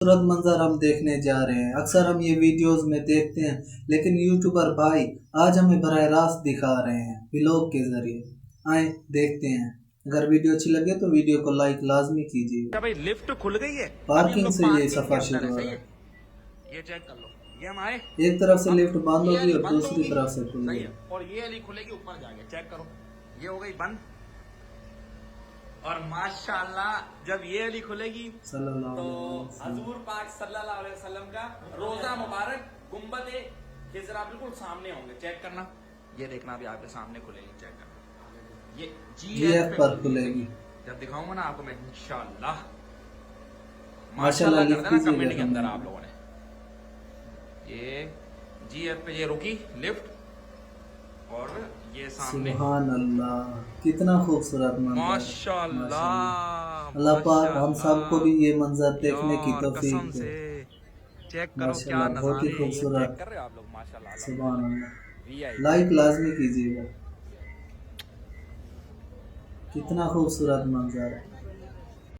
खूबसूरत मंजर हम देखने जा रहे हैं। अक्सर हम ये वीडियोस में देखते हैं, लेकिन यूट्यूबर भाई आज हमें बराह रास्त दिखा रहे हैं व्लॉग के जरिए। आए देखते हैं। अगर वीडियो अच्छी लगे तो वीडियो को लाइक लाजमी कीजिए। क्या भाई लिफ्ट खुल गई है? अभी हम पार्किंग लोग से ये पार्किंग के सफर अंदर है, शुरू हो सही रहा है। है। ये चेक कर लो, ये हम आए। एक तरफ से अब लिफ्ट बंद ये होगी वाली और बंद दूसरी होगी, तरफ से खुल सही गई। है, और ये वाली खुलेगी ऊपर जाके। चेक करो, ये हो गई बंद। और माशाल्लाह जब ये वाली खुलेगी तो हजूर पाक सल्लल्लाहु अलैहि वसल्लम का रोजा मुबारक गुम्बद खिजरा बिल्कुल सामने होंगे। चेक करना, ये देखना भी आपके सामने खुलेगी। चेक करना, ये जीएफ पर खुलेगी। जब दिखाऊंगा ना आपको मैं इंशाल्लाह। माशाल्लाह माशाल्लाह कर लिख देना दीजिएगा कमेंट के अंदर कमेंट आप में। लोगों ने। ये जीएफ पे ये रुकी लिफ्ट, और ये सामने। सुभान अल्लाह, कितना खूबसूरत मंजर है। माशाल्लाह अल्लाह पाक हम सबको भी माशाल्लाह ये मंजर देखने की यार, तौफीक कसम दे। से चेक करो क्या माशाल्लाह बहुत ही नज़ारे हैं। ये चेक खूबसूरत। कर रहे हो आप लोग? माशाल्लाह सुभान अल्हम्दुलिल्लाह, अल्लाह, वीआईपी। लाइक लाजमी कीजिएगा। कितना खूबसूरत मंजर है।